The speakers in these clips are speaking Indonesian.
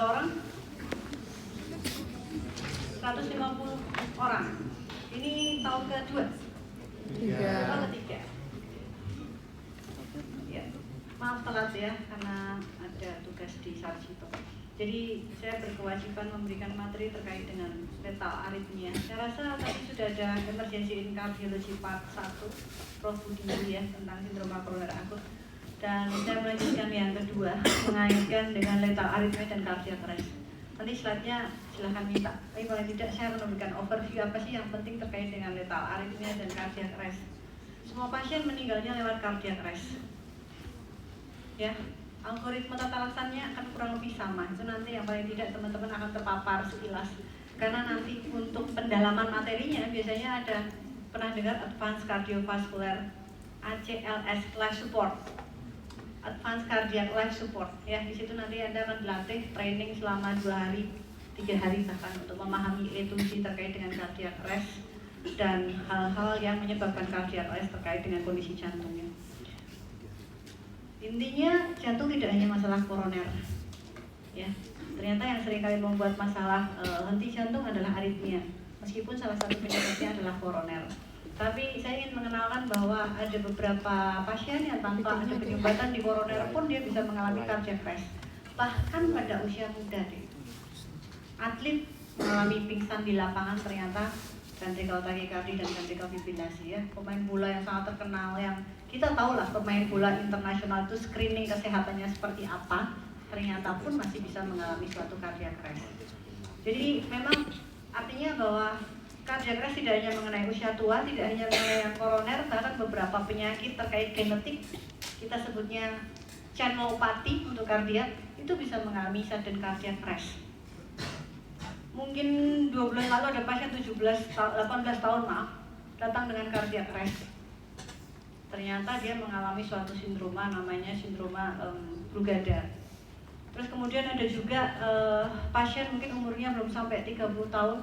Berapa orang? 150 orang. Ini tahun kedua? Ketiga. Ya, maaf telat ya, karena ada tugas di Sarjito. Jadi saya berkewajiban memberikan materi terkait dengan letal aritmia. Saya rasa tadi sudah ada emergency in cardiology part 1, Prof. Budi ya, tentang sindroma koroner akut. Dan saya melanjutkan yang kedua, mengaitkan dengan letal aritmia dan cardiac arrest. Nanti slide-nya silahkan minta. Tapi paling tidak saya akan memberikan overview apa sih yang penting terkait dengan letal aritmia dan cardiac arrest. Semua pasien meninggalnya lewat cardiac arrest. Ya, algoritma tata laksananya akan kurang lebih sama. Itu nanti yang paling tidak teman-teman akan terpapar sekilas. Karena nanti untuk pendalaman materinya biasanya ada, pernah dengar Advanced Cardiovascular ACLS Life Support, Advanced Cardiac Life Support. Ya, di situ nanti Anda akan dilatih training selama 2 hari, 3 hari bahkan untuk memahami A2C terkait dengan cardiac arrest dan hal-hal yang menyebabkan cardiac arrest terkait dengan kondisi jantungnya. Intinya jantung tidak hanya masalah koroner, ya. Ternyata yang sering kali membuat masalah henti jantung adalah aritmia, meskipun salah satu penyebabnya adalah koroner. Tapi saya ingin mengenalkan bahwa ada beberapa pasien yang tanpa ada penyumbatan di koroner pun dia bisa mengalami cardiac arrest, bahkan pada usia muda deh. Atlet mengalami pingsan di lapangan ternyata ventricle tachycardia dan ventricle fibrilasi ya. Pemain bola yang sangat terkenal yang kita tahu lah pemain bola internasional itu screening kesehatannya seperti apa, ternyata pun masih bisa mengalami suatu cardiac arrest. Jadi memang artinya bahwa cardiac arrest tidak hanya mengenai usia tua, tidak hanya mengenai yang koroner, bahkan beberapa penyakit terkait genetik, kita sebutnya channelopathy untuk kardiak, itu bisa mengalami sudden cardiac arrest. Mungkin 2 bulan lalu ada pasien 18 tahun datang dengan cardiac arrest. Ternyata dia mengalami suatu sindroma namanya sindroma Brugada. Terus kemudian ada juga pasien mungkin umurnya belum sampai 30 tahun,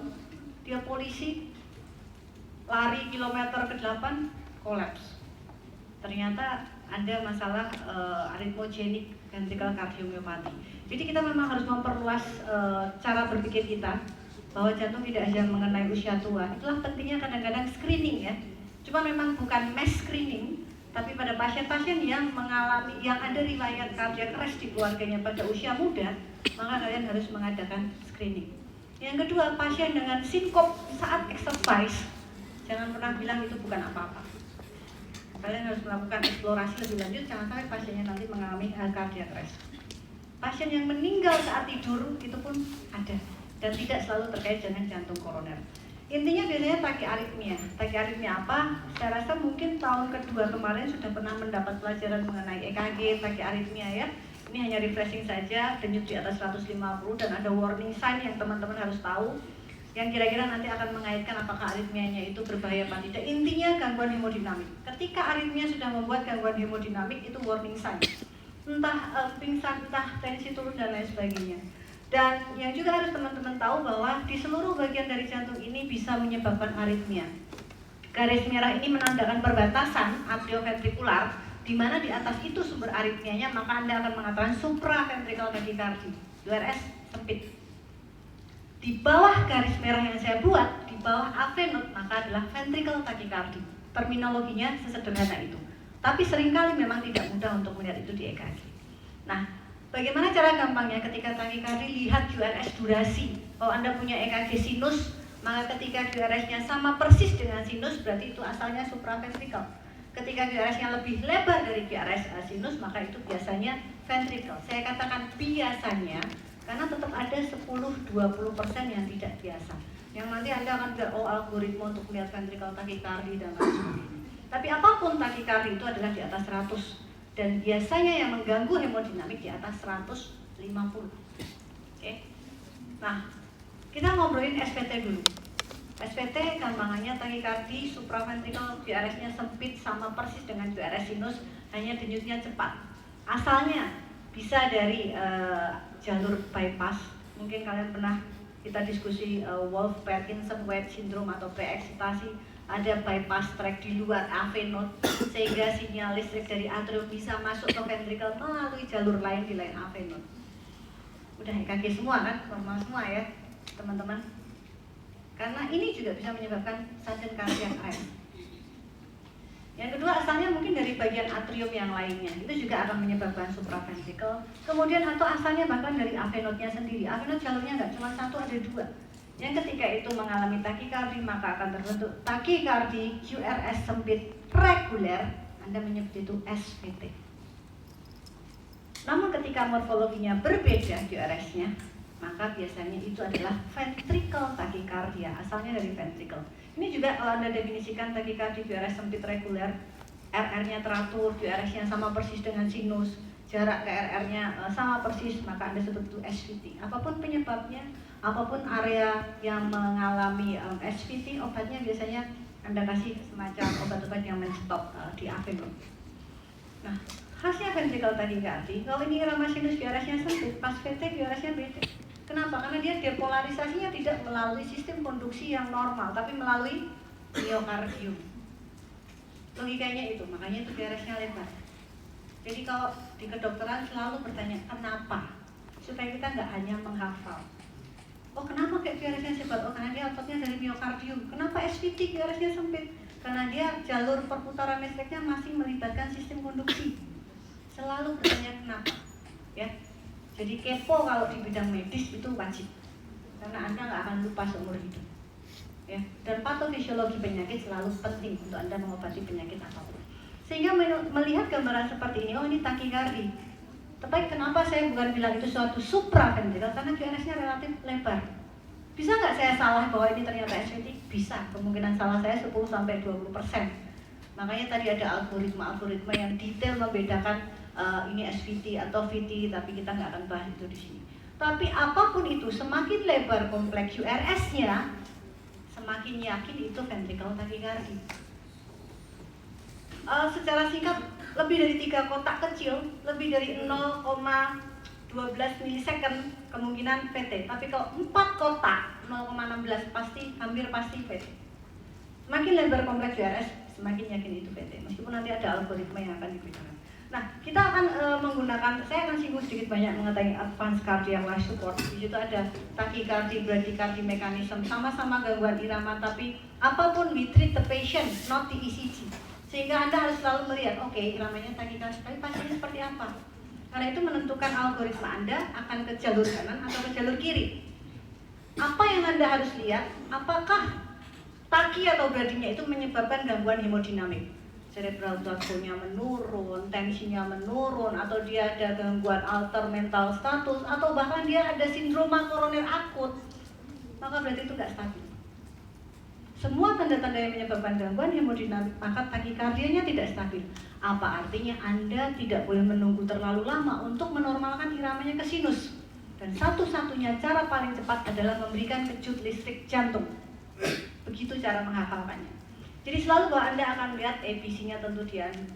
dia polisi, lari kilometer ke-8, kolaps. Ternyata ada masalah arrhythmogenic ventricular cardiomyopathy. Jadi kita memang harus memperluas cara berpikir kita bahwa jantung tidak hanya mengenai usia tua. Itulah pentingnya kadang-kadang screening ya. Cuma memang bukan mass screening, tapi pada pasien-pasien yang mengalami, yang ada riwayat cardiac arrest di keluarganya pada usia muda, maka kalian harus mengadakan screening. Yang kedua, pasien dengan sinkop saat exercise, jangan pernah bilang itu bukan apa-apa. Kalian harus melakukan eksplorasi lebih lanjut, jangan sampai pasiennya nanti mengalami cardiac arrest. Pasien yang meninggal saat tidur itu pun ada, dan tidak selalu terkait dengan jantung koroner. Intinya biasanya tachyarrhythmia. Tachyarrhythmia apa? Saya rasa mungkin tahun kedua kemarin sudah pernah mendapat pelajaran mengenai EKG tachyarrhythmia ya. Ini hanya refreshing saja, denyut di atas 150 dan ada warning sign yang teman-teman harus tahu, yang kira-kira nanti akan mengaitkan apakah aritmianya itu berbahaya atau tidak. Intinya gangguan hemodinamik. Ketika aritmia sudah membuat gangguan hemodinamik, itu warning sign. Entah pingsan, entah tensi turun dan lain sebagainya. Dan yang juga harus teman-teman tahu bahwa di seluruh bagian dari jantung ini bisa menyebabkan aritmia. Garis merah ini menandakan perbatasan atrioventrikular, di mana di atas itu sumber aritmianya, maka Anda akan mengatakan supraventricular tachycardia, URS sempit. Di bawah garis merah yang saya buat, di bawah AV node, maka adalah ventricular tachycardia. Terminologinya sesederhana itu. Tapi seringkali memang tidak mudah untuk melihat itu di EKG. Nah, bagaimana cara gampangnya ketika tachycardia, lihat QRS durasi. Kalau Anda punya EKG sinus, maka ketika QRS-nya sama persis dengan sinus, berarti itu asalnya supraventricle. Ketika QRS-nya lebih lebar dari QRS sinus, maka itu biasanya ventricle. Saya katakan biasanya, karena tetap ada 10-20% yang tidak biasa. Yang nanti Anda akan bilang, oh algoritma untuk melihat ventricle tachycardia dan lain sebagainya. Tapi apapun tachycardia itu adalah di atas 100. Dan biasanya yang mengganggu hemodinamik di atas 150. Oke. Nah, kita ngobrolin SPT dulu. SPT gampangannya tachycardia supraventricle, QRS-nya sempit sama persis dengan QRS sinus, hanya denyutnya cepat. Asalnya bisa dari jalur bypass. Mungkin kalian pernah kita diskusi Wolff-Parkinson-White syndrome atau preeksitasi. Ada bypass tract di luar AV node sehingga sinyal listrik dari atrium bisa masuk ke ventricle melalui jalur lain di lain AV node. Udah EKG semua kan, normal semua ya teman-teman. Karena ini juga bisa menyebabkan sudden cardiac arrest. Yang kedua, asalnya mungkin dari bagian atrium yang lainnya, itu juga akan menyebabkan supraventricle. Kemudian atau asalnya bahkan dari avenotnya sendiri. Avenot jalurnya nggak cuma satu, ada dua. Yang ketika itu mengalami takikardi, maka akan terbentuk takikardi QRS sempit reguler. Anda menyebut itu SVT. Namun ketika morfologinya berbeda QRS-nya, maka biasanya itu adalah ventricle tachycardia, asalnya dari ventricle. Ini juga kalau Anda definisikan takikardi QRS sempit reguler, RR-nya teratur, QRS-nya sama persis dengan sinus, jarak ke RR-nya sama persis, maka Anda sebut itu SVT. Apapun penyebabnya, apapun area yang mengalami SVT, obatnya biasanya Anda kasih semacam obat-obat yang menstop di avenot. Nah, khasnya ventricle tachycardi, kalau ini irama sinus QRS-nya sempit, pas VT QRS-nya beda. Kenapa? Karena dia depolarisasinya tidak melalui sistem konduksi yang normal, tapi melalui miokardium. Logikanya itu, makanya itu QRS-nya lebar. Jadi kalau di kedokteran selalu bertanya kenapa, supaya kita nggak hanya menghafal. Oh kenapa kayak QRS-nya lebar? Oh karena dia outputnya dari miokardium. Kenapa SVT QRS-nya sempit? Karena dia jalur perputaran listriknya masih melibatkan sistem konduksi. Selalu bertanya kenapa, ya. Jadi kepo kalau di bidang medis itu wajib, karena Anda nggak akan lupa seumur hidup, ya. Dan patofisiologi penyakit selalu penting untuk Anda mengobati penyakit apapun. Sehingga melihat gambaran seperti ini, oh ini takikardi. Tapi kenapa saya bukan bilang itu suatu supraventricle? Karena QRS-nya relatif lebar. Bisa nggak saya salah bahwa ini ternyata SVT? Bisa, kemungkinan salah saya 10-20%. Makanya tadi ada algoritma yang detail membedakan ini SVT atau VT, tapi kita nggak akan bahas itu di sini. Tapi apapun itu, semakin lebar kompleks QRS-nya, semakin yakin itu ventricle tachycardy. Secara singkat, lebih dari 3 kotak kecil, lebih dari 0,12 milisecond kemungkinan VT. Tapi kalau 4 kotak, 0,16 hampir pasti VT. Semakin lebar kompleks QRS, semakin yakin itu VT. Meskipun nanti ada algoritma yang akan digunakan. Nah, kita akan menggunakan, saya akan singgung sedikit banyak mengenai advanced cardiac life support. Di situ ada tachycardy, bradycardy mechanism, sama-sama gangguan irama, tapi apapun we treat the patient, not the ECG. Sehingga Anda harus selalu melihat, oke, iramanya tachycardy, tapi pasiennya seperti apa? Karena itu menentukan algoritma Anda akan ke jalur kanan atau ke jalur kiri. Apa yang Anda harus lihat? Apakah tachy atau bradynya itu menyebabkan gangguan hemodinamik? Cerebral blood flow-nya menurun, tensinya menurun, atau dia ada gangguan alter mental status, atau bahkan dia ada sindroma koroner akut, maka berarti itu nggak stabil. Semua tanda-tanda yang menyebabkan gangguan hemodinamik, maka takikardianya tidak stabil. Apa artinya? Anda tidak boleh menunggu terlalu lama untuk menormalkan iramanya ke sinus. Dan satu-satunya cara paling cepat adalah memberikan kejut listrik jantung. Begitu cara menghafalkannya. Jadi selalu bahwa Anda akan melihat ABC-nya tentu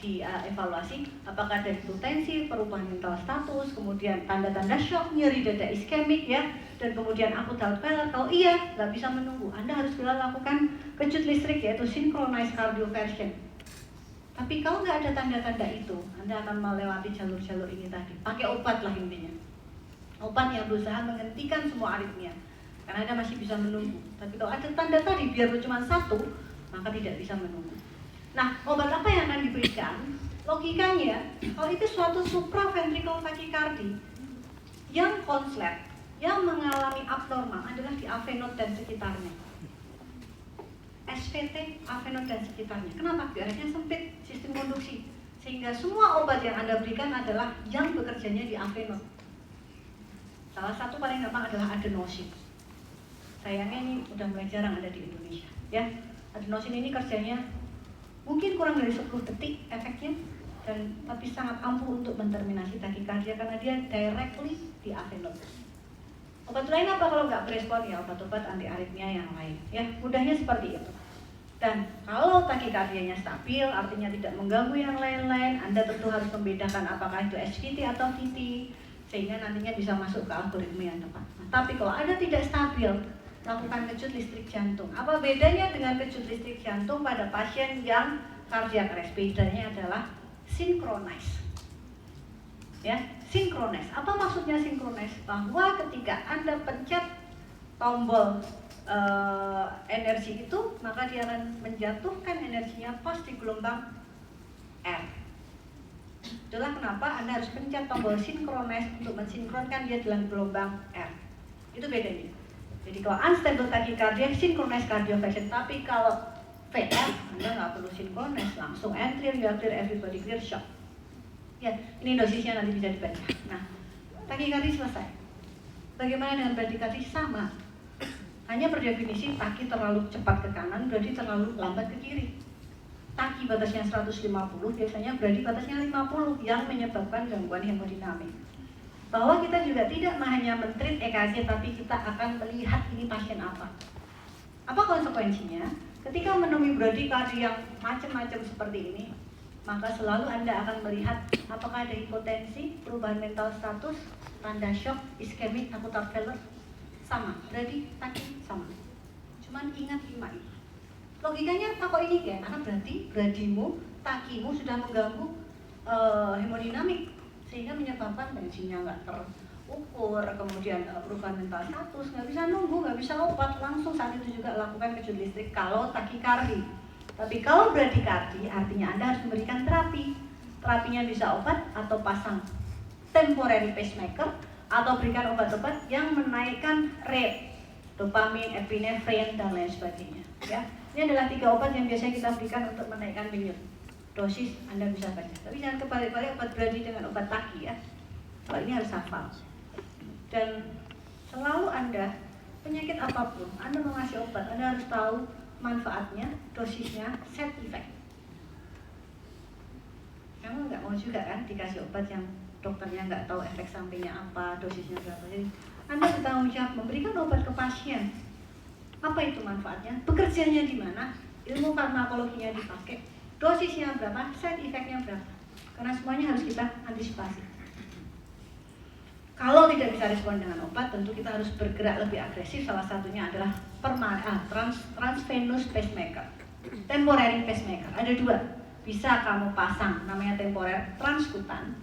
dievaluasi, apakah ada hipotensi, perubahan mental status, kemudian tanda-tanda shock, nyeri dada iskemik ya, dan kemudian akut heart failure. Kalau iya, nggak bisa menunggu, Anda harus segera lakukan kejut listrik yaitu synchronized cardioversion. Tapi kalau nggak ada tanda-tanda itu, Anda akan melewati jalur-jalur ini tadi. Pakai obat lah intinya. Obat yang berusaha menghentikan semua aritmia, karena Anda masih bisa menunggu. Tapi kalau ada tanda tadi, biar cuma satu, maka tidak bisa menunggu. Nah, obat apa yang akan diberikan? Logikanya, kalau itu suatu supraventricle tachycardy yang konslet, yang mengalami abnormal adalah di avenot dan sekitarnya. SVT, avenot dan sekitarnya. Kenapa? QRS-nya sempit, sistem konduksi. Sehingga semua obat yang Anda berikan adalah yang bekerjanya di avenot. Salah satu paling gampang adalah adenosine. Sayangnya ini udah mulai jarang ada di Indonesia, ya. Adenosine ini kerjanya mungkin kurang dari 10 detik efeknya, tapi sangat ampuh untuk menterminasi takikardia karena dia directly di avenot. Obat lain apa kalau nggak berespon? Ya obat-obat anti aritmia yang lain. Ya mudahnya seperti itu. Dan kalau takikardianya stabil, artinya tidak mengganggu yang lain-lain, Anda tentu harus membedakan apakah itu SVT atau VT, sehingga nantinya bisa masuk ke algoritma yang tepat. Nah, tapi kalau Anda tidak stabil, lakukan kejut listrik jantung. Apa bedanya dengan kejut listrik jantung pada pasien yang cardiac arrest? Bedanya adalah synchronize. Ya, Sinkronis. Apa maksudnya sinkronis? Bahwa ketika Anda pencet tombol energi itu, maka dia akan menjatuhkan energinya pas di gelombang R. Itulah kenapa Anda harus pencet tombol sinkronis untuk mensinkronkan dia dalam gelombang R. Itu bedanya. Jadi kalau unstable tachycardia, sinkronis cardiovascular. Tapi kalau VR, Anda nggak perlu sinkronis, langsung entry, you are clear, everybody clear, shock. Ya, ini dosisnya nanti bisa dibaca. Nah, tachycardia selesai. Bagaimana dengan bradycardia? Sama. Hanya per definisi tachy terlalu cepat ke kanan, berarti terlalu lambat ke kiri. Tachy batasnya 150, biasanya brady batasnya 50 yang menyebabkan gangguan hemodinamik. Bahwa kita juga tidak hanya men-treat EKG, tapi kita akan melihat ini pasien apa. Apa konsekuensinya? Ketika menemui bradycardia yang macam-macam seperti ini, maka selalu Anda akan melihat apakah ada hipotensi, perubahan mental status, tanda shock, iskemik, takut heart failure. Sama, berarti tachy sama. Cuman ingat 5 ini. Logikanya apa kok ini kayak? Karena berarti bradimu, tachymu sudah mengganggu hemodinamik, sehingga menyebabkan tensinya nggak terukur, kemudian perubahan mental status, nggak bisa nunggu, nggak bisa obat, langsung saat itu juga lakukan kejut listrik kalau tachycardia. Tapi kalau bradycardia, artinya Anda harus memberikan terapi. Terapinya bisa obat atau pasang temporary pacemaker, atau berikan obat-obat yang menaikkan rate dopamin, epinefrin, dan lain sebagainya. Ya, ini adalah 3 obat yang biasanya kita berikan untuk menaikkan denyut. Dosis Anda bisa baca. Tapi jangan kebalik-balik obat brady dengan obat tachy ya. Kalau ini harus hafal. Dan selalu Anda, penyakit apapun, Anda mau ngasih obat, Anda harus tahu manfaatnya, dosisnya, side effect. Kamu nggak mau juga kan dikasih obat yang dokternya nggak tahu efek sampingnya apa, dosisnya berapa. Jadi Anda bertanggung jawab memberikan obat ke pasien. Apa itu manfaatnya? Bekerjanya di mana? Ilmu farmakologinya dipakai. Dosisnya berapa? Side effect-nya berapa? Karena semuanya harus kita antisipasi. Kalau tidak bisa respon dengan obat, tentu kita harus bergerak lebih agresif. Salah satunya adalah transvenous pacemaker, temporary pacemaker. Ada 2. Bisa kamu pasang, namanya temporer transkutan.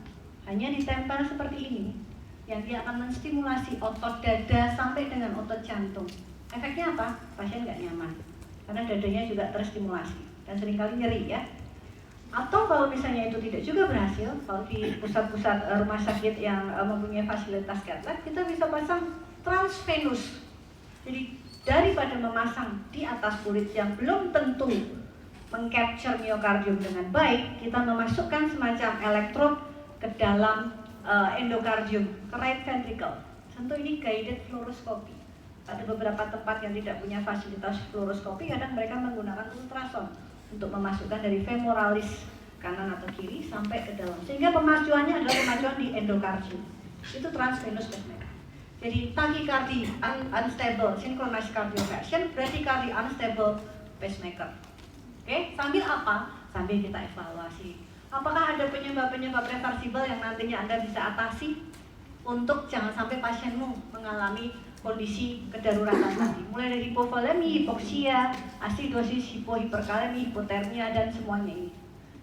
Hanya ditempel seperti ini, yang dia akan menstimulasi otot dada sampai dengan otot jantung. Efeknya apa? Pasien nggak nyaman, karena dadanya juga terstimulasi dan seringkali nyeri ya. Atau kalau misalnya itu tidak juga berhasil, kalau di pusat-pusat rumah sakit yang mempunyai fasilitas cath, kita bisa pasang transvenous. Jadi daripada memasang di atas kulit yang belum tentu mengcapture miokardium dengan baik, kita memasukkan semacam elektrod ke dalam endokardium, ke right ventricle. Tentu ini guided fluoroscopy. Ada beberapa tempat yang tidak punya fasilitas fluoroskopi, kadang mereka menggunakan ultrason untuk memasukkan dari femoralis kanan atau kiri sampai ke dalam. Sehingga pemacuannya adalah pemacuan di endokardium. Itu transvenous pacemaker. Jadi tachycardia unstable synchronized cardiovascular, bradycardia unstable pacemaker. Oke, sambil apa? Sambil kita evaluasi. Apakah ada penyebab-penyebab reversibel yang nantinya Anda bisa atasi untuk jangan sampai pasienmu mengalami kondisi kedaruratan tadi, mulai dari hipovolemi, hipoksia, asidosis, hiperkalemi, hipotermia, dan semuanya ini.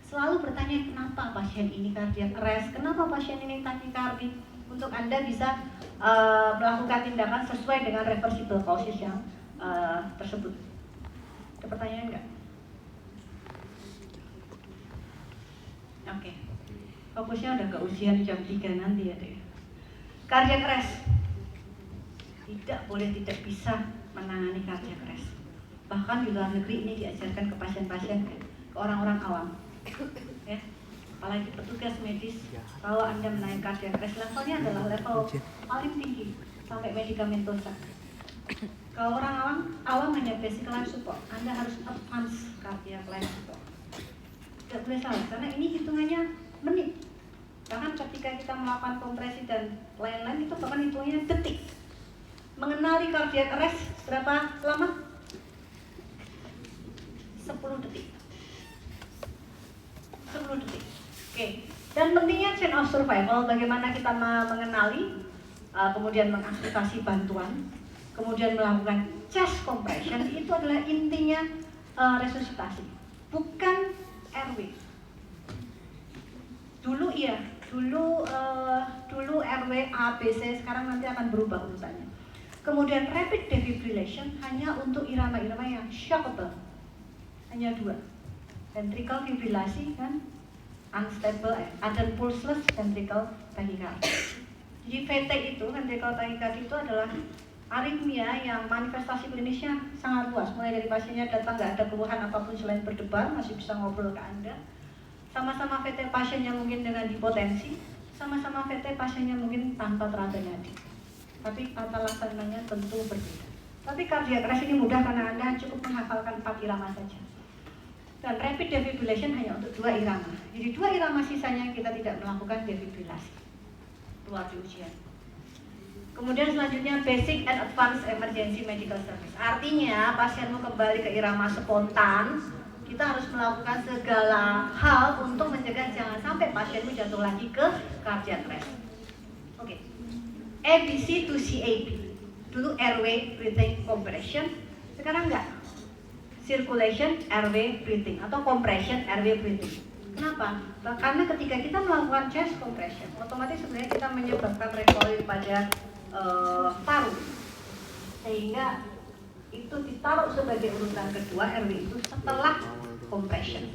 Selalu bertanya kenapa pasien ini cardiac arrest, kenapa pasien ini tachycardia, untuk Anda bisa melakukan tindakan sesuai dengan reversible causes yang tersebut. Ada pertanyaan nggak? Oke. Fokusnya udah ke ujian jam 3 nanti ya deh. Cardiac arrest. Tidak boleh tidak bisa menangani cardiac arrest. Bahkan di luar negeri ini diajarkan ke pasien-pasien, ke orang-orang awam. Ya. Apalagi petugas medis, kalau Anda menangani cardiac arrest, levelnya adalah level paling tinggi sampai medikamentosa. Kalau orang awam hanya basic life support, Anda harus advance cardiac life support. Tidak boleh salah, karena ini hitungannya menit. Bahkan ketika kita melakukan kompresi dan lain-lain, itu bahkan hitungannya detik. Mengenali cardiac arrest berapa lama? 10 detik. 10 detik. Oke. Dan pentingnya chain of survival, bagaimana kita mengenali, kemudian mengaktifasi bantuan, kemudian melakukan chest compression, itu adalah intinya resusitasi, bukan RW. Dulu iya, Dulu RW A, B, C, sekarang nanti akan berubah urutannya. Kemudian rapid defibrillation hanya untuk irama-irama yang shockable, hanya 2, ventricle fibrilasi dan unstable dan pulseless ventricle tachycardia. Jadi VT itu, ventricle tachycardia itu adalah aritmia yang manifestasi klinisnya sangat luas, mulai dari pasiennya datang nggak ada keluhan apapun selain berdebar, masih bisa ngobrol ke Anda. Sama-sama VT pasiennya mungkin dengan hipotensi, sama-sama VT pasiennya mungkin tanpa terapi nadi. Tapi tata laksananya tentu berbeda. Tapi cardiac arrest ini mudah karena Anda cukup menghafalkan 4 irama saja. Dan rapid defibrillation hanya untuk 2 irama. Jadi 2 irama sisanya kita tidak melakukan defibrilasi. Keluar di ujian. Kemudian selanjutnya basic and advanced emergency medical service. Artinya pasienmu kembali ke irama spontan, kita harus melakukan segala hal untuk mencegah jangan sampai pasienmu jatuh lagi ke cardiac arrest. Oke. ABC to CAB. Dulu airway breathing compression, sekarang enggak. Circulation airway breathing atau compression airway breathing. Kenapa? Karena ketika kita melakukan chest compression, otomatis sebenarnya kita menyebabkan recoil pada paru, sehingga itu ditaruh sebagai urutan kedua airway itu setelah compression.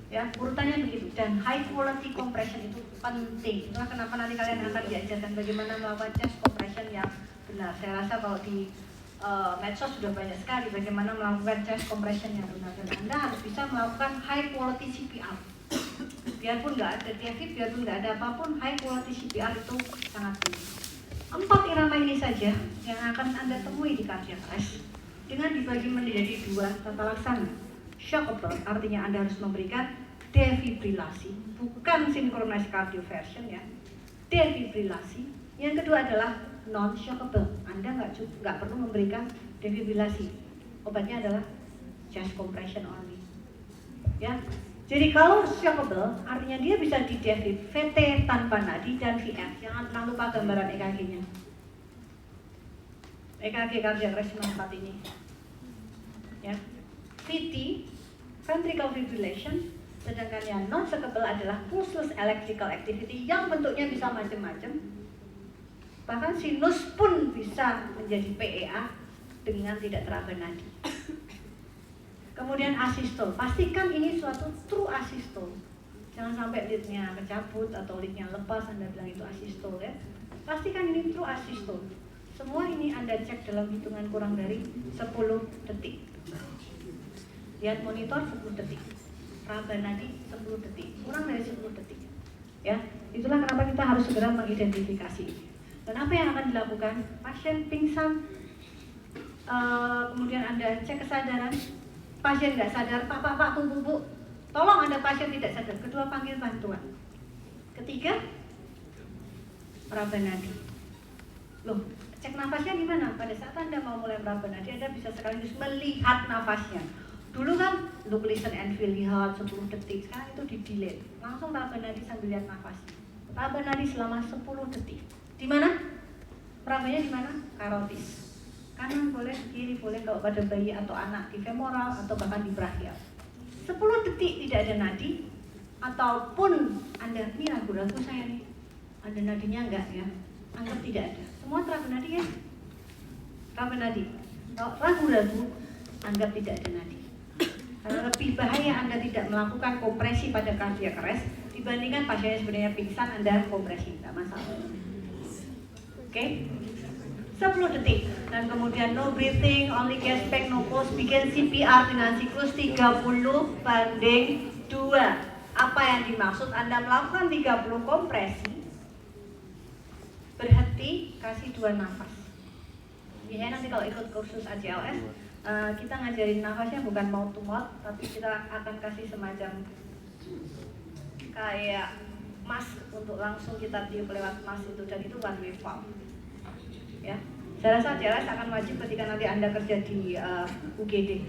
Ya, urutannya begitu. Dan high quality compression itu penting. Itulah kenapa nanti kalian akan diajarkan bagaimana melakukan chest compression yang benar. Saya rasa kalau di medsos sudah banyak sekali bagaimana melakukan chest compression yang benar, dan Anda harus bisa melakukan high quality CPR. Biarpun nggak ada defib, biarpun nggak ada apapun, high quality CPR itu sangat penting. 4 irama ini saja yang akan Anda temui di cardiac arrest dengan dibagi menjadi 2 tata laksana. Shockable, artinya Anda harus memberikan defibrilasi, bukan synchronized cardioversion ya. Defibrilasi. Yang kedua adalah non-shockable. Anda nggak perlu memberikan defibrilasi. Obatnya adalah chest compression only. Ya. Jadi kalau shockable, artinya dia bisa di defib, VT tanpa nadi dan VF. Jangan lupa gambaran EKG-nya. EKG cardiac arrest 94 ini. Ya. VT, ventricle fibrillation, sedangkan yang non-shockable adalah pulseless electrical activity yang bentuknya bisa macam-macam. Bahkan sinus pun bisa menjadi PEA dengan tidak teraba nadi. Kemudian asystole, pastikan ini suatu true asystole. Jangan sampai leadnya kecabut atau leadnya lepas, Anda bilang itu asystole ya. Pastikan ini true asystole. Semua ini Anda cek dalam hitungan kurang dari 10 detik. Lihat monitor 10 detik. Raba nadi 10 detik, kurang dari 10 detik. Ya, itulah kenapa kita harus segera mengidentifikasi. Dan apa yang akan dilakukan? Pasien pingsan, kemudian Anda cek kesadaran. Pasien nggak sadar, pak, bu, tolong Anda pasien tidak sadar. Kedua, panggil bantuan. Ketiga, meraba nadi. Loh, cek nafasnya gimana? Pada saat Anda mau mulai meraba nadi, Anda bisa sekaligus melihat nafasnya. Dulu kan look, listen, and feel, lihat 10 detik. Sekarang itu di delay. Langsung meraba nadi sambil lihat nafasnya. Meraba nadi selama 10 detik. Di mana? Merabanya di mana? Karotis. Kanan boleh, kiri boleh, kalau pada bayi atau anak di femoral atau bahkan di brachial. 10 detik tidak ada nadi, ataupun Anda ini ragu-ragu saya nih, ada nadinya enggak ya? Anggap tidak ada. Semua teraba nadi ya? Teraba nadi. Kalau ragu-ragu, anggap tidak ada nadi. Karena lebih bahaya Anda tidak melakukan kompresi pada cardiac arrest dibandingkan pasiennya sebenarnya pingsan, Anda kompresi, tidak masalah. Oke? 10 detik, dan kemudian no breathing, only gas pack, no pulse, bikin CPR dengan siklus 30 banding 2. Apa yang dimaksud? Anda melakukan 30 kompresi, berhenti, kasih 2 nafas. Biasanya nanti kalau ikut kursus ACLS, kita ngajarin nafasnya bukan mouth to mouth, tapi kita akan kasih semacam kayak mask untuk langsung kita tiup lewat mask itu, dan itu one way valve. Ya, saya rasa ACLS akan wajib ketika nanti Anda kerja di UGD.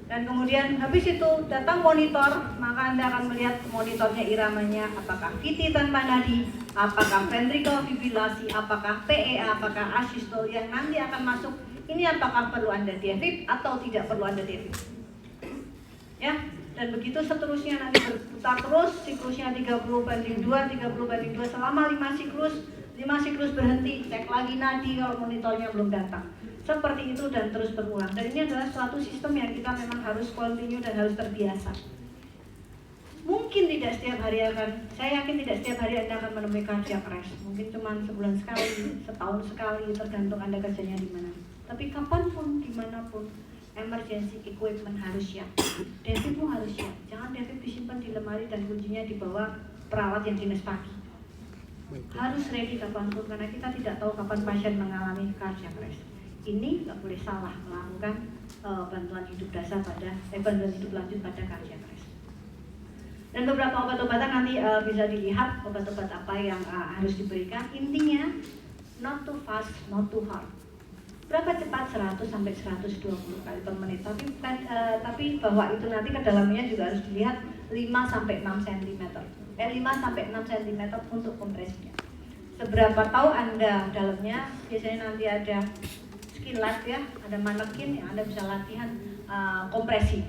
Dan kemudian habis itu datang monitor, maka Anda akan melihat monitornya iramanya, apakah VT tanpa nadi, apakah ventricle fibrillasi, apakah PEA, apakah asystole yang nanti akan masuk. Ini apakah perlu Anda defib atau tidak perlu Anda defib. Ya, Dan begitu seterusnya nanti berputar terus, siklusnya 30/2, 30/2 selama 5 siklus berhenti, cek lagi nadi kalau monitornya belum datang. Seperti itu dan terus berulang. Dan ini adalah suatu sistem yang kita memang harus continue dan harus terbiasa. Mungkin tidak setiap hari saya yakin tidak setiap hari Anda akan menemui cardiac arrest. Mungkin cuma sebulan sekali, setahun sekali, tergantung Anda kerjanya di mana. Tapi kapanpun, dimanapun, emergency equipment harus siap. Defibrillator harus siap. Jangan defibrillator disimpan di lemari dan kuncinya dibawa perawat yang dinas pagi. Harus ready kapanpun, karena kita tidak tahu kapan pasien mengalami cardiac arrest. Ini nggak boleh salah melakukan bantuan hidup dasar bantuan hidup lanjut pada cardiac arrest. Dan beberapa obat-obatan nanti bisa dilihat obat-obat apa yang harus diberikan. Intinya not too fast, not too hard. Berapa cepat 100 sampai 120 kali per menit. Tapi bahwa itu nanti ke dalamnya juga harus dilihat 5 sampai 6 cm. 5 sampai 6 cm untuk kompresinya. Seberapa tahu Anda dalamnya, biasanya nanti ada skill lab ya, ada manekin yang Anda bisa latihan kompresi.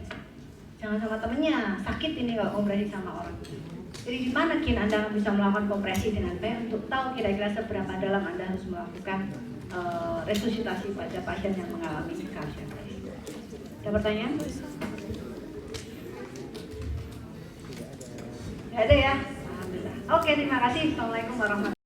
Jangan sama temennya, sakit ini kalau kompresi sama orang. Jadi di manekin Anda bisa melakukan kompresi dengan baik untuk tahu kira-kira seberapa dalam Anda harus melakukan resusitasi pada pasien yang mengalami cardiac arrest. Ada pertanyaan? Tidak ada ya? Alhamdulillah. Oke, terima kasih. Assalamualaikum warahmatullahi wabarakatuh.